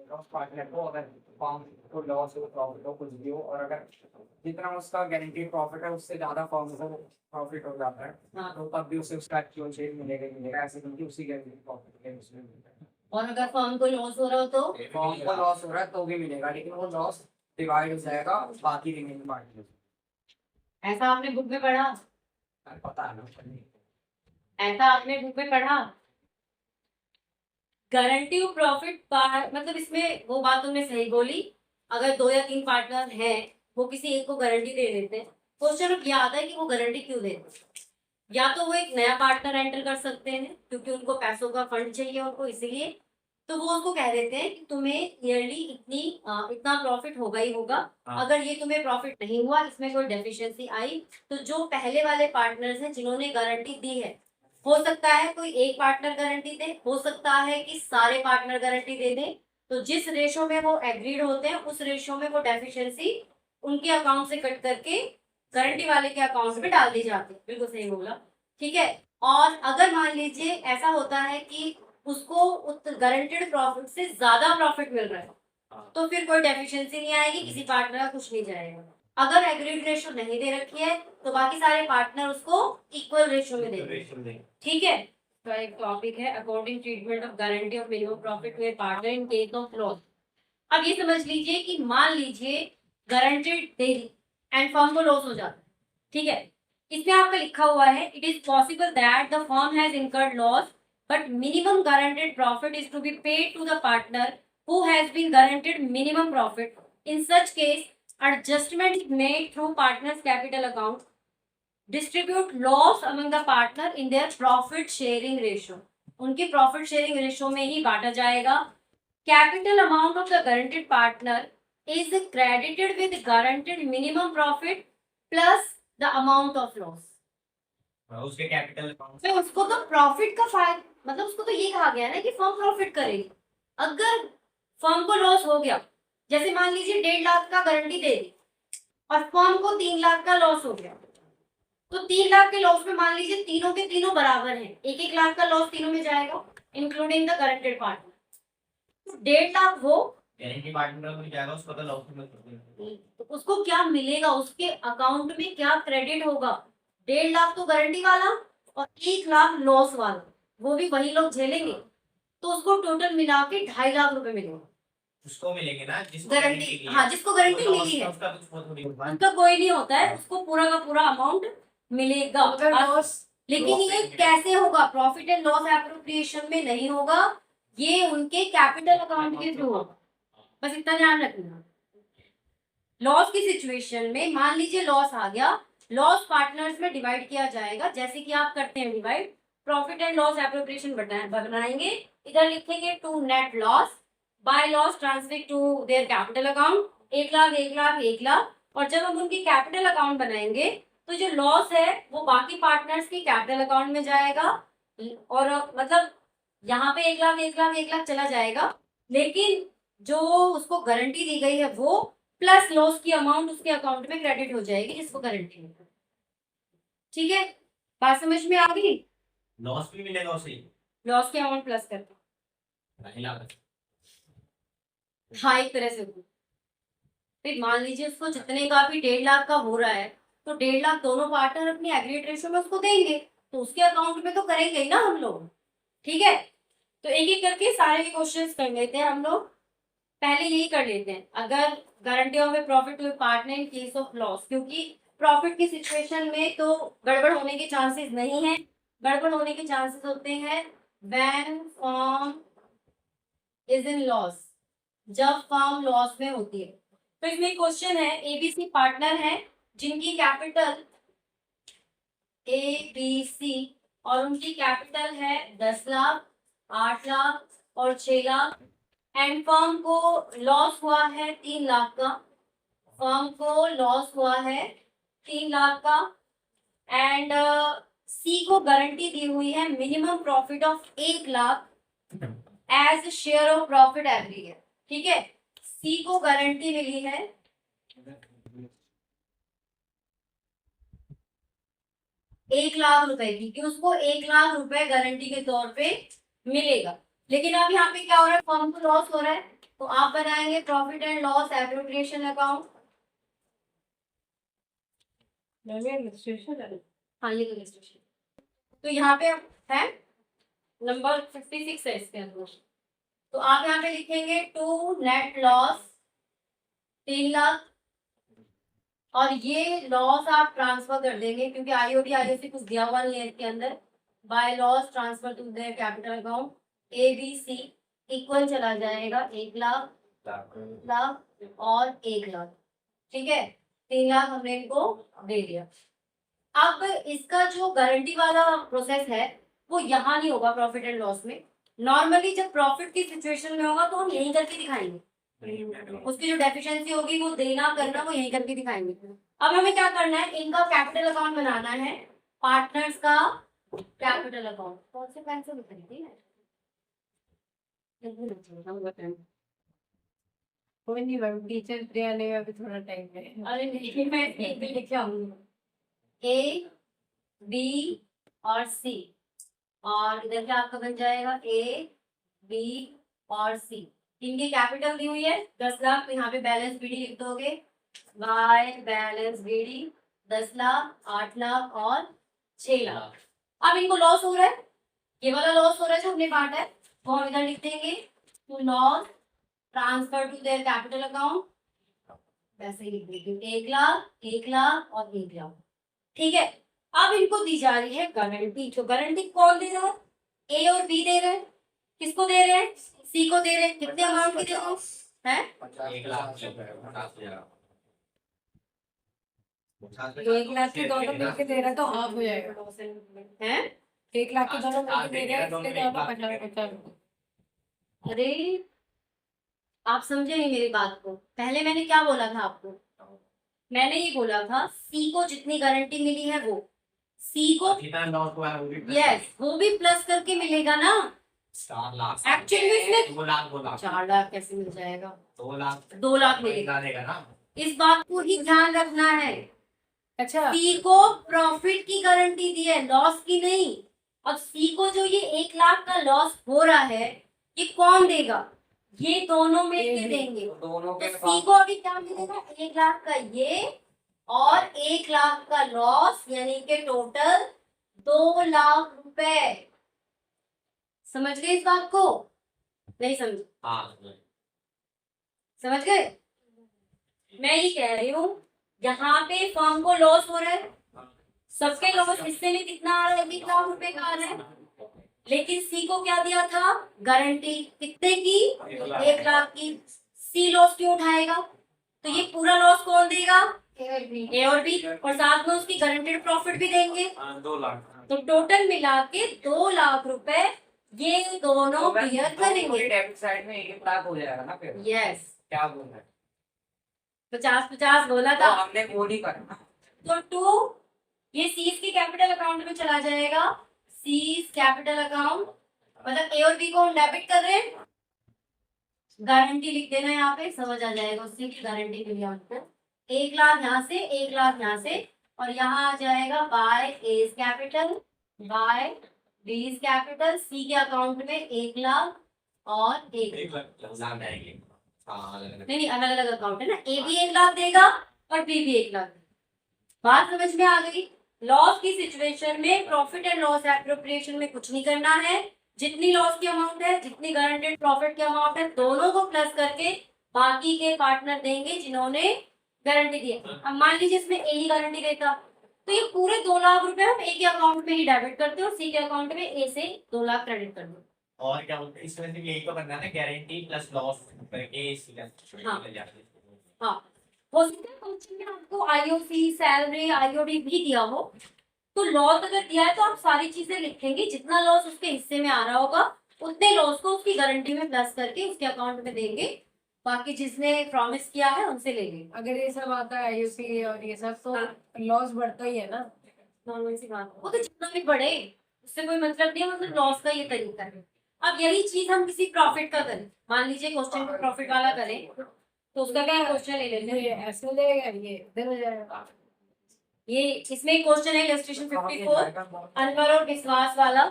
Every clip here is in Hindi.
उस पार्टनर को, अगर फर्म को लॉस हो, प्रॉफिट हो, कुछ भी हो, और अगर जितना उसका गारंटीड प्रॉफिट है उससे ज्यादा फर्म को प्रॉफिट हो जाता है, हाँ। तो तब भी उसे उसका एक्चुअल शेयर मिलेगा ही मिलेगा, ऐसे क्योंकि उसी गारंटीड प्रॉफिट है उसमें मिलता है। और अगर फर्म को लॉस हो रहा हो तो फर्म को लॉस हो रहा है तो भी मिलेगा, लेकिन वो लॉस डिवाइड हो जाएगा बाकी रिमेनिंग पार्टनर। ऐसा आपने बुक में पढ़ा? पता है ना। ऐसा आपने बुक में पढ़ा? गारंटी ऑफ प्रॉफिट मतलब इसमें वो बात तुमने सही बोली। अगर 2 या 3 पार्टनर हैं, वो किसी एक को गारंटी दे देते हैं, क्वेश्चन अब ये आता है कि वो गारंटी क्यों देते हैं। या तो वो एक नया पार्टनर एंटर कर सकते हैं क्योंकि उनको पैसों का फंड चाहिए उनको, इसीलिए तो वो उसको कह देते हैं कि तुम्हें ईयरली इतना प्रॉफिट होगा ही होगा। अगर ये तुम्हें प्रॉफिट नहीं हुआ, इसमें कोई डेफिशिएंसी आई, तो जो पहले वाले पार्टनर्स हैं जिन्होंने गारंटी दी है, हो सकता है कोई एक पार्टनर गारंटी दे, हो सकता है कि सारे पार्टनर गारंटी दे दें, तो जिस रेशो में वो एग्रीड होते हैं उस रेशो में वो डेफिशिएंसी उनके अकाउंट से कट करके गारंटी वाले के अकाउंट में डाल दी जाती है। बिल्कुल सही बोला। ठीक है। और अगर मान लीजिए ऐसा होता है कि उसको गारंटेड प्रॉफिट से ज्यादा प्रॉफिट मिल रहा है, तो फिर कोई डेफिशिएंसी नहीं आएगी, किसी पार्टनर का कुछ नहीं जाएगा। अगर एग्रीड रेशो नहीं दे रखी है तो बाकी सारे पार्टनर उसको इक्वल रेशो में देंगे। ठीक है। तो एक टॉपिक है accounting treatment of guarantee of minimum profit with partner in case of loss. अब ये समझ लीजिए कि मान लीजिए guaranteed they the and firm को लॉस हो जाता है। ठीक है। इसमें आपका लिखा हुआ है it is possible that the firm has incurred loss but minimum guaranteed profit is to be paid to the partner who has been guaranteed minimum profit. In such case adjustment is made through partners capital account. Distribute loss among the partner in their profit sharing ratio. उनकी प्रॉफिट शेयरिंग रेशियो में ही बांटा जाएगा। Capital amount of the guaranteed partner is credited with guaranteed minimum profit plus the amount of loss. उसके कैपिटल अकाउंट तो उसको तो प्रॉफिट का फायदा, मतलब उसको तो ये कहा गया ना कि फर्म प्रॉफिट करेगी। अगर फर्म को लॉस हो गया, जैसे मान लीजिए 1.5 लाख का गारंटी दे दी और फर्म को 3 लाख का लॉस हो गया, तो 3 लाख के लॉस में मान लीजिए तीनों के तीनों बराबर हैं, 1-1 लाख का लॉस तीनों में जाएगा इंक्लूडिंग द गारंटेड पार्टनर। तो 1.5 लाख वो गारंटी पार्टनर को जाएगा, उसको तो लॉस में तो उसको क्या मिलेगा, उसके अकाउंट में क्या क्रेडिट होगा। 1.5 लाख तो गारंटी वाला और 1 लाख लॉस वाला, वो भी वही लोग झेलेंगे, तो उसको टोटल मिला के 2.5 लाख रुपए मिलेंगे। उसको मिलेंगे ना जिसको गारंटी, हाँ जिसको गारंटी मिली है, उसका कुछ थोड़ी उनका कोई नहीं होता है, उसको पूरा का पूरा अमाउंट मिलेगा। लेकिन ये कैसे होगा, प्रॉफिट एंड लॉस एप्रोप्रिएशन में नहीं होगा, ये उनके कैपिटल अकाउंट के थ्रू होगा। बस इतना ध्यान रखना। लॉस की सिचुएशन में मान लीजिए लॉस आ गया, लॉस पार्टनर्स में डिवाइड किया जाएगा, जैसे कि आप करते हैं divide. Profit and loss appropriation बनाएंगे, इधर लिखेंगे to net loss by loss transfer to their capital account, 1 lakh 1 lakh 1 lakh. और जब हम उनकी कैपिटल अकाउंट बनाएंगे तो जो लॉस है वो बाकी पार्टनर्स की कैपिटल अकाउंट में जाएगा, और मतलब यहाँ पे 1 लाख 1 लाख 1 लाख चला जाएगा, लेकिन जो उसको गारंटी दी गई है वो प्लस लॉस की अमाउंट उसके अकाउंट में क्रेडिट हो जाएगी जिसको गारंटी है। ठीक है, बात समझ में आ गई। लॉस भी मिलेगा उसे, लॉस की अमाउंट प्लस करके हाँ एक तरह से होगी। फिर मान लीजिए उसको जितने का भी 1.5 लाख का हो रहा है, तो 1.5 लाख दोनों पार्टनर अपनी एग्रीड रेशो में उसको देंगे, तो उसके अकाउंट में तो करेंगे ही ना हम लोग। ठीक है, तो एक एक करके सारे क्वेश्चंस कर लेते हैं हम लोग। पहले यही कर लेते हैं, अगर guarantee of a profit to partner in case of loss, क्योंकि प्रॉफिट की सिचुएशन में तो गड़बड़ होने के चांसेस नहीं है। गड़बड़ होने के चांसेस होते हैं when firm is in loss, जब फर्म लॉस में होती है। तो इसमें क्वेश्चन है, एबीसी पार्टनर है जिनकी कैपिटल एबीसी और उनकी कैपिटल है 10 लाख 8 लाख और 6 लाख, एंड फर्म को लॉस हुआ है 3 लाख का। फर्म को लॉस हुआ है 3 लाख का, एंड सी को गारंटी दी हुई है minimum profit of 1 lakh as share of profit every year. ठीक है, सी को गारंटी मिली है 1 लाख रुपए की, कि उसको 1 लाख रुपए गारंटी के तौर पे मिलेगा। लेकिन अब यहाँ पे क्या हो रहा है, फर्म को लॉस हो रहा है, तो आप बनाएंगे profit and loss appropriation account. हाँ, ये रजिस्ट्रेशन। तो यहाँ पे है नंबर 56 है इसके अंदर। तो आप यहाँ पे लिखेंगे टू नेट लॉस 3 लाख, और ये लॉस आप ट्रांसफर कर देंगे क्योंकि आईओडी आईओसी कुछ दिया हुआ नहीं है इसके अंदर। By loss transfer to their capital account ABC equal चला जाएगा 1 लाख और 1 लाख। ठीक है, 3 लाख हमने इनको दे दिया। अब इसका जो गारंटी वाला प्रोसेस है वो यहाँ नहीं होगा प्रॉफिट एंड लॉस में। नॉर्मली जब प्रॉफिट की सिचुएशन में होगा तो हम यहीं करके दिखाएंगे, उसकी जो डेफिशिएंसी होगी वो देना करना वो यहीं करके दिखाएंगे। अब हमें क्या करना है, इनका कैपिटल अकाउंट बनाना है, पार्टनर्स का कैपिटल अकाउंट। कौन से बैंक से लिखेंगे? कोई नहीं मैम, टीचर डे आने में अभी थोड़ा टाइम है। अरे नहीं, मैं एक भी लिखे आऊंगी A B और C, और इधर क्या आपका बन जाएगा A B और C। इनकी कैपिटल दी हुई है 10 लाख, तो यहाँ पे बैलेंस BD लिख दोगे। By balance BD 10 lakh 8 lakh और 6 लाख। अब इनको लॉस हो रहा है, ये वाला लॉस हो रहा है जो हमने बांटा है वो हम इधर लिख देंगे to loss transfer to their capital account. वैसे ही लिख देंगे 1 लाख 1 लाख और 1 लाख। ठीक है, अब इनको दी जा रही है गारंटी। तो गारंटी कौन दे रहा है? A और B दे रहे हैं। किसको दे रहे हैं? C को दे रहे हैं। कितने अमाउंट की दे रहे हैं? 1 लाख के दोनों मिलके दे रहा तो हाफ हो जाएगा। हैं? 1 लाख के दोनों मिलके दे रहे हैं, इसलिए दोनों 50-50। अरे आप समझे नहीं मेरी बात को। पहले मैंने क्या बोला था आपको? मैंने ये बोला था C को जितनी गारंटी मिली है वो C को यस वो भी प्लस करके मिलेगा ना। 4 लाख एक्चुअली में इसमें 2 लाख 4 लाख कैसे मिल जाएगा? 2 लाख मिलेगा ना। इस बात को ही ध्यान रखना है। अच्छा, C को प्रॉफिट की गारंटी दी है, लॉस की नहीं। अब C को जो ये 1 लाख का लॉस हो रहा है ये कौन देगा? ये दोनों मिलके देंगे। दोनों तो के C को अभी क्या मिलेगा? 1 लाख का ये और 1 लाख का लॉस, यानी कि टोटल 2 लाख रुपए। समझ गए इस बात को? नहीं समझ? समझ गए? मैं ये कह रही हूँ यहाँ पे फर्म को लॉस हो रहा है, सबके लॉस हिस्से में कितना आ रहा है? 1 लाख रुपए का आ रहा है। लेकिन C को क्या दिया था? गारंटी कितने की? 1 लाख की। C लॉस क्यों उठाएगा? तो ये पूरा लॉस कौन देगा? A और B, और साथ में उसकी गारंटेड प्रॉफिट भी देंगे। 2 लाख। तो टोटल मिला के 2 लाख रुपए ये दोनों क्लियर करेंगे। डेबिट साइड में 1 लाख हो जाएगा ना फिर। यस, क्या बोल रहे हैं? 50-50 बोला तो था। हमने वो नहीं करना। तो 2 ये सीज के कैपिटल अकाउंट में चला जाएगा। सीज कैपिटल अकाउंट मतलब A और B को हम डेबिट कर रहे हैं, गारंटी लिख देना यहाँ पे, समझ आ जाएगा उससे की गारंटी मिली आपको। 1 लाख यहाँ से 1 लाख यहाँ से, और यहाँ आ जाएगा by as capital by B's capital. C के अकाउंट में 1 लाख और 1 लाख। नहीं अलग अलग अकाउंट है ना, A भी 1 लाख देगा और B भी 1 लाख देगा। बात समझ में आ गई? लॉस की सिचुएशन में प्रॉफिट एंड लॉस एप्रोप्रिएशन में कुछ नहीं करना है। जितनी लॉस की अमाउंट है जितनी गारंटेड प्रॉफिट की अमाउंट है दोनों को प्लस करके बाकी के पार्टनर देंगे जिन्होंने गारंटी दी। अब मान लीजिए इसमें A ही गारंटी देता तो ये पूरे 2 लाख रुपए हम A के अकाउंट में ही डेबिट करते हैं और C के अकाउंट में A से 2 लाख क्रेडिट कर दो। और क्या बोलते हैं इसमें से यही तो करना है ना, गारंटी प्लस लॉस करके हाँ, हो सकता है फंक्शन में आपको आईओसी सैलरी आईओडी भी दिया हो, तो लॉस अगर दिया है तो आप सारी चीजें लिखेंगे, जितना लॉस उसके हिस्से में आ रहा होगा उतने लॉस को उसकी गारंटी में प्लस करके उसके अकाउंट में देंगे, बाकी जिसने प्रॉमिस किया है उनसे लेंगे। अगर ये सब आता है आईयूसी और ये सब तो हाँ। लॉस बढ़ता ही है ना। नॉर्मल सी बात, वो तो जितना भी बढ़े उससे कोई मतलब नहीं है, मतलब लॉस का ये तरीका है। अब यही चीज हम किसी प्रॉफिट का करें, मान लीजिए क्वेश्चन को प्रॉफिट वाला करें तो उसका क्या क्वेश्चन ले लेते ये हैं। ऐसे लेगा, ये इधर हो जाएगा। ये इसमें एक क्वेश्चन है इलस्ट्रेशन 54 अनवर और विश्वास वाला।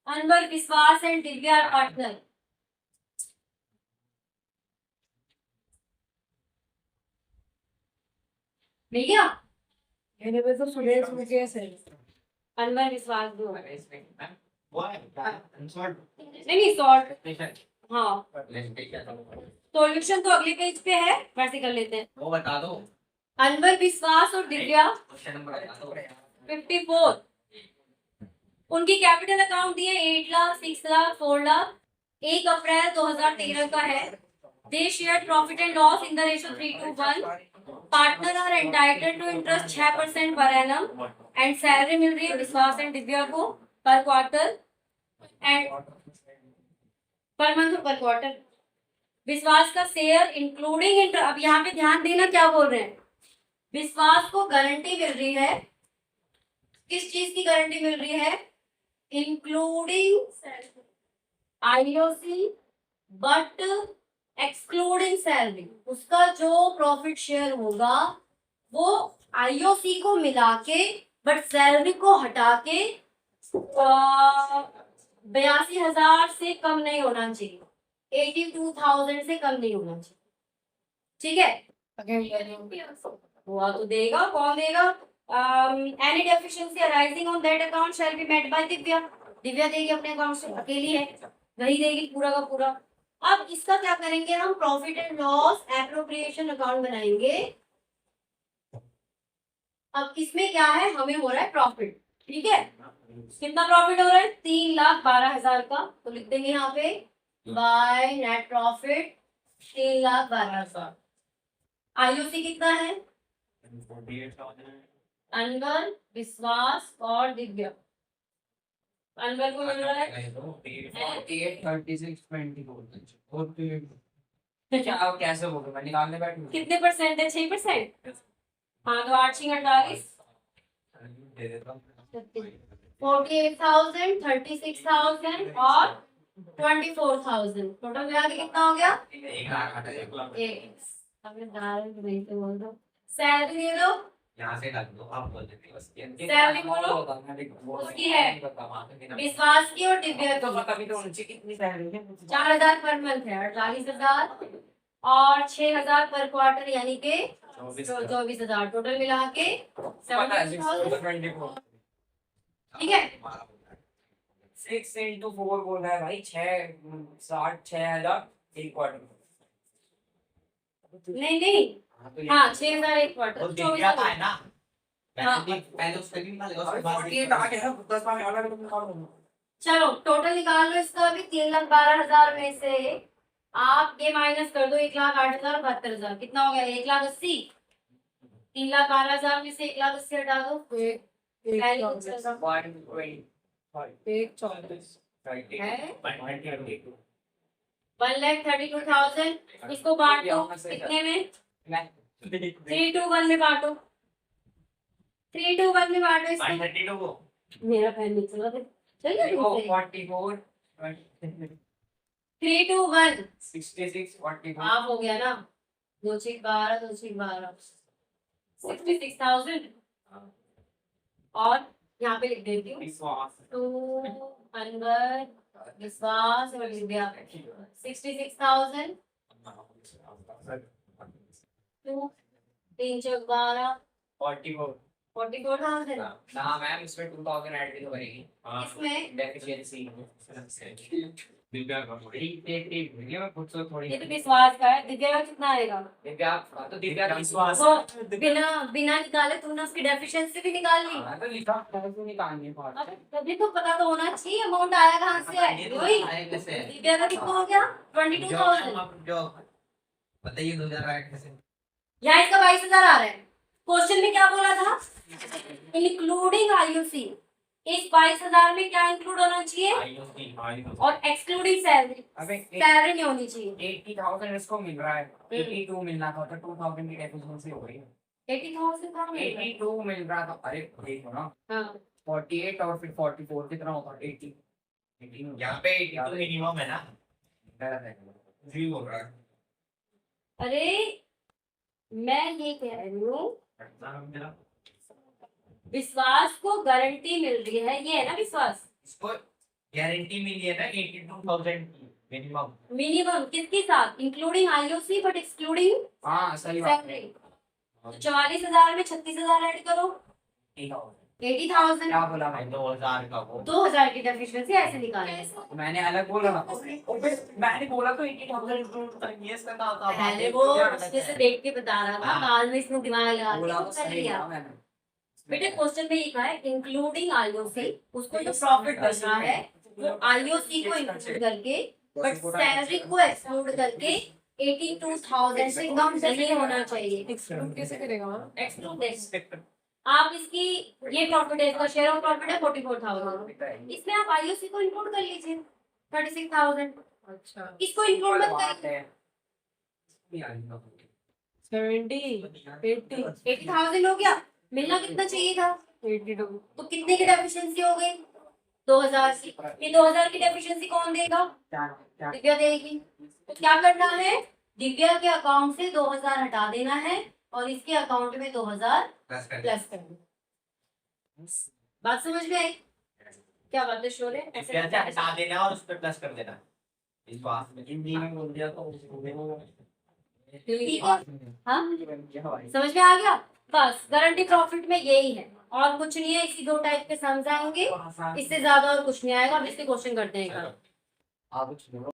अनवर विश्वास एंड दिव्या पार्टनर। मिल गया। मेरे पे तो सुरेश मुकेश है। अनवर विश्वास दो। वो है अनसॉल्व नहीं सॉल्व। स्पेशल हाँ स्पेशल सॉल्यूशन तो अगले पेज पे है, वैसे कर लेते हैं। वो बता दो अनवर विश्वास और दिव्या क्वेश्चन नंबर बता दो 54, उनकी कैपिटल अकाउंट दिए 8 लाख, 6 लाख, 4 लाख। 1 अप्रैल 2013 का है। They share profit and loss in the ratio 3:1। Partner are entitled to interest 6% per annum and salary मिल रही है विश्वास एंड दिव्या को पर क्वार्टर एंड पर मंथ पर क्वार्टर। विश्वास का शेयर इंक्लूडिंग अब यहाँ पे ध्यान देना क्या बोल रहे हैं। विश्वास को गारंटी मिल रही है, किस चीज की गारंटी मिल रही है, including IOC but excluding salary. उसका जो प्रॉफिट शेयर होगा वो आईओसी को मिला के बट सैलरी को हटा के 82,000 से कम नहीं होना चाहिए, 82,000 से कम नहीं होना चाहिए। ठीक है, हुआ तो देगा, कौन देगा। Any deficiency arising on that account shall be met by Divya. Divya देगी अपने अकाउंट से, अकेली है, वही देगी पूरा का पूरा। अब इसका क्या करेंगे हम, profit and loss appropriation account बनाएंगे। अब इसमें क्या है, हमें हो रहा है प्रॉफिट, ठीक है। कितना प्रॉफिट हो रहा है, 3,12,000 का। तो लिख देंगे यहाँ पे बाय नेट प्रॉफिट 3,12,000। आईओसी कितना है, अनवर विश्वास और दिव्या। अनवर को मिल रहा है 48, 36, 24 क्या कैसे बोलूं मैं, निकालने बैठूं कितने परसेंट है, 6%। हाँ तो 8 6 48, 48,000, 36,000 और 24,000। टोटल मिला के कितना हो गया, सैलरी दे दो, यहाँ से डाल दो आप बोल देते बस सैलरी बोलो उसकी है, विश्वास की और दिव्या तो की। कभी तो उनसे कितनी सैलरी है 4,000 पर मंथ है, 48,000 और 6,000 पर क्वार्टर यानी के 24,000। टोटल मिला के पता है 70,000। 24 ठीक है, 6 into 4 बोल रहा है भाई, 6,60,000 एक क्वार्टर। नहीं नहीं, हाँ 6,000 एक क्वार्टर, वो दिव्या का है 24,000। ना हाँ। पहले उसका भी निकालेगा उसके बाद 48 आ गया, 10 में अलग अलग निकाल दूंगा। चलो टोटल निकाल लो इसका भी। 3,12,000 में से आप ये माइनस कर दो, 1,08,000, 72,000 कितना हो गया, 1,80,000। 3,12,000 में से 1,80,000 हटा दो, एक पहले चौबीस। कुछ कर दो। 125 एक 24। है 132 1,32,000। इसको बांट दो कितने में, 3:1 में बांटो, 3:1 में बांटो इसको। 132 को मेरा फैन नहीं चला, चल गया देखो तुमसे। 44 3:1 66 44 हाफ हो गया ना, 2 6 12 2 6 12 66,000। और यहाँ पे लिख देती हूँ विश्वास टू अनवर विश्वास और दिव्या 66,000 टू 3 4 12 44 44,000। ना मैम इसमें 2000 ऐड भी तो करेगी इसमें डेफिशिएंसी दिव्या का ये मैं खुद से थोड़ी ये तो विश्वास का है, दिव्या का कितना आएगा, दिव्या तो दिव्या का विश्वास वो बिना बिना निकाले तुमने उसकी डेफिशिएंसी भी निकाल ली। हाँ, तो लिखा कैसे निकालनी बात अब तभी तो पता तो होना चाहिए अमाउंट आया कहाँ से है। वही दिव्या का कितना हो गया, 22,000। जो बताइए 2008 कैसे यहाँ इसका 22,000 आ रहा है। क्वेश्चन में क्या बोला था, इंक्लूडिंग आईयूसी। इस 22,000 में क्या इंक्लूड होना चाहिए और एक्सक्लूडिंग सैलरी, अबे सैलरी नहीं होनी चाहिए। 80,000 इसको मिल रहा है, 82 मिलना था तो 2000 की डेफिशिएंसी हो गई। 80,000 कहाँ मिल रहा है? 82 मिल रहा था, अरे देखो ना हाँ 48 और फिर 44 कितना होता, 80 18 यहाँ पे 82 मिनिमम है ना गलत है। जी बोल रहा है अरे मैं ये कह रही हूँ, विश्वास को गारंटी मिल रही है, ये है ना विश्वास। इसको गारंटी मिली है ना 82,000 की मिनिमम मिनिमम किसके साथ, इंक्लूडिंग आईओसी बट एक्सक्लूडिंग हाँ सही बात है। सैलरी। तो 44,000 में 36,000 ऐड करो, 80,000। क्या बोला भाई? 2000 का वो 2000 की डेफिशिएंसी ऐसे निकालनी। मैंने अलग बोला ना, मैंने बोला तो 80,000 ये करना था पहले वो जैसे देख के बता रहा था, बाद में इसने दिमाग लगा के बोला वो तो कर सही लिया। था मैंने। बेटे क्वेश्चन में ये कहा है इंक्लूडिंग आईओसी, उसको जो प्रॉफिट बच रहा है वो आईओसी को इंक्लूड करके, बट सैलरी को एक्सक्लूड करके 82,000 से कम नहीं होना चाहिए। एक्सक्लूड कैसे करेगा वहाँ? एक्सक्लूड आप इसकी, ये प्रॉफिट है, इसका शेयर ऑफ प्रॉफिट है 44,000, इसमें आप आईओसी को इंक्लूड कर लीजिए 36,000, अच्छा इसको इंक्लूड मत करिए। 70 80 80,000 हो गया, मिलना कितना चाहिए था? 82 तो कितने की डेफिशिएंसी हो गई? 2000 की। ये 2000 की डेफिशिएंसी कौन देगा? दिव्या देगी। तो क्या करना है, दिव्या के अकाउंट से 2000 हटा देना है और इसके अकाउंट में 2000 प्लस कर प्लस करना। बात समझ में आई? क्या बात है शोले? ऐसे कैसे हटा देना और उस पर प्लस कर देना इस बात में हिंदी में बोल दिया तो ठीक है? हाँ समझ में आ गया? बस गारंटी प्रॉफिट में यही है और कुछ नहीं है, इसी दो टाइप के सम्स आएंगे, इससे ज्यादा और कुछ नहीं आएगा। अब इसके क्वेश्चन करते हैं। आप